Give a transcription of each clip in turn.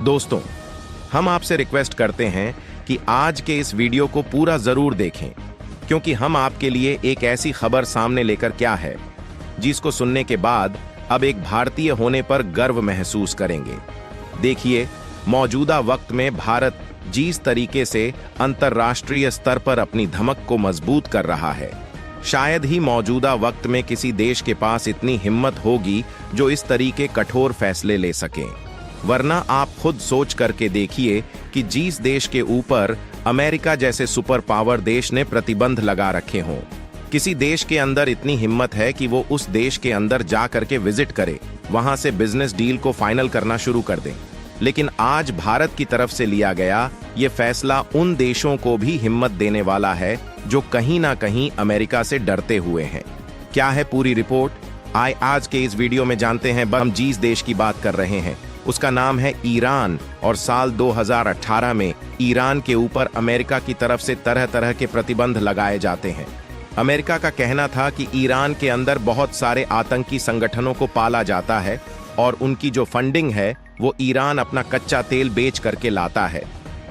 दोस्तों, हम आपसे रिक्वेस्ट करते हैं कि आज के इस वीडियो को पूरा जरूर देखें, क्योंकि हम आपके लिए एक ऐसी खबर सामने लेकर क्या है जिसको सुनने के बाद अब एक भारतीय होने पर गर्व महसूस करेंगे। देखिए, मौजूदा वक्त में भारत जिस तरीके से अंतर्राष्ट्रीय स्तर पर अपनी धमक को मजबूत कर रहा है, शायद ही मौजूदा वक्त में किसी देश के पास इतनी हिम्मत होगी जो इस तरीके कठोर फैसले ले सके। वरना आप खुद सोच करके देखिए कि जिस देश के ऊपर अमेरिका जैसे सुपर पावर देश ने प्रतिबंध लगा रखे हों, किसी देश के अंदर इतनी हिम्मत है कि वो उस देश के अंदर जा करके विजिट करे, वहां से बिजनेस डील को फाइनल करना शुरू कर दें। लेकिन आज भारत की तरफ से लिया गया ये फैसला उन देशों को भी हिम्मत देने वाला है जो कहीं ना कहीं अमेरिका से डरते हुए हैं। क्या है पूरी रिपोर्ट, आए आज के इस वीडियो में जानते हैं। हम जिस देश की बात कर रहे हैं उसका नाम है ईरान, और साल 2018 में ईरान के ऊपर अमेरिका की तरफ से तरह तरह के प्रतिबंध लगाए जाते हैं। अमेरिका का कहना था कि ईरान के अंदर बहुत सारे आतंकी संगठनों को पाला जाता है और उनकी जो फंडिंग है वो ईरान अपना कच्चा तेल बेच करके लाता है,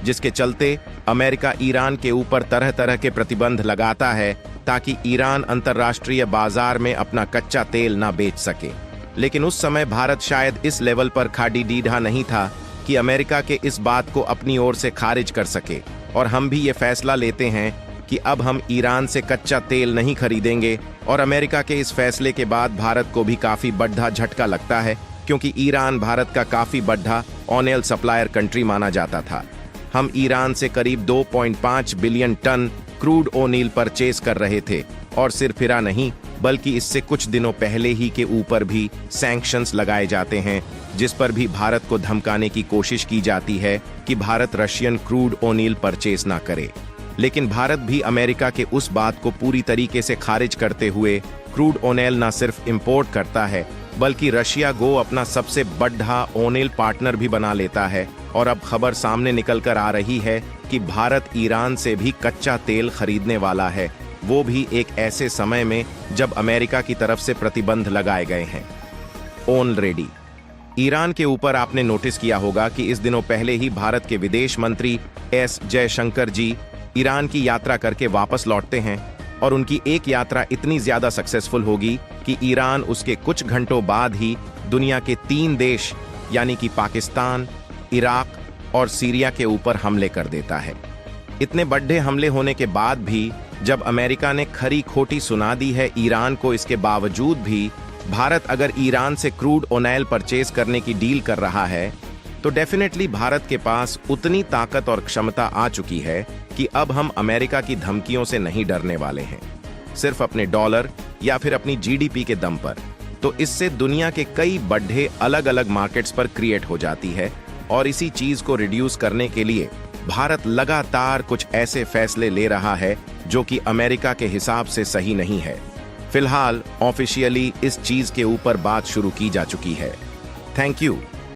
जिसके चलते अमेरिका ईरान के ऊपर तरह तरह के प्रतिबंध लगाता है ताकि ईरान अंतर्राष्ट्रीय बाजार में अपना कच्चा तेल ना बेच सके। लेकिन उस समय भारत शायद इस लेवल पर खाड़ी डीढ़ा नहीं था कि अमेरिका के इस बात को अपनी ओर से खारिज कर सके, और हम भी ये फैसला लेते हैं कि अब हम ईरान से कच्चा तेल नहीं खरीदेंगे। और अमेरिका के इस फैसले के बाद भारत को भी काफी बड़ा झटका लगता है, क्योंकि ईरान भारत का काफी बड़ा ऑयल सप्लायर कंट्री माना जाता था। हम ईरान से करीब 2.5 billion ton crude oil purchase कर रहे थे, और सिर्फ फिरा नहीं बल्कि इससे कुछ दिनों पहले ही के ऊपर भी सैंक्शंस लगाए जाते हैं, जिस पर भी भारत को धमकाने की कोशिश की जाती है कि Bharat Russian crude oil purchase ना करे। लेकिन भारत भी अमेरिका के उस बात को पूरी तरीके से खारिज करते हुए क्रूड ऑयल ना सिर्फ इंपोर्ट करता है बल्कि रशिया को अपना सबसे बड़ा ऑयल पार्टनर भी बना लेता है। और अब खबर सामने निकल कर आ रही है कि भारत ईरान से भी कच्चा तेल खरीदने वाला है, वो भी एक ऐसे समय में जब अमेरिका की तरफ से प्रतिबंध लगाए गए हैं। ऑलरेडी ईरान के ऊपर आपने नोटिस किया होगा कि इस दिनों पहले ही भारत के विदेश मंत्री एस जयशंकर जी ईरान की यात्रा करके वापस लौटते हैं, और उनकी एक यात्रा इतनी ज्यादा सक्सेसफुल होगी कि ईरान उसके कुछ घंटों बाद ही दुनिया के 3 देश यानी कि पाकिस्तान, इराक और सीरिया के ऊपर हमले कर देता है। इतने बड़े हमले होने के बाद भी जब अमेरिका ने खरी खोटी सुना दी है ईरान को, इसके बावजूद भी भारत अगर ईरान से क्रूड ऑयल परचेज करने की डील कर रहा है तो डेफिनेटली भारत के पास उतनी ताकत और क्षमता आ चुकी है कि अब हम अमेरिका की धमकियों से नहीं डरने वाले हैं, सिर्फ अपने डॉलर या फिर अपनी जीडीपी के दम पर। तो इससे दुनिया के कई बड़े अलग अलग मार्केट्स पर क्रिएट हो जाती है, और इसी चीज को रिड्यूस करने के लिए भारत लगातार कुछ ऐसे फैसले ले रहा है जो कि अमेरिका के हिसाब से सही नहीं है। फिलहाल ऑफिशियली इस चीज के ऊपर बात शुरू की जा चुकी है। Thank you.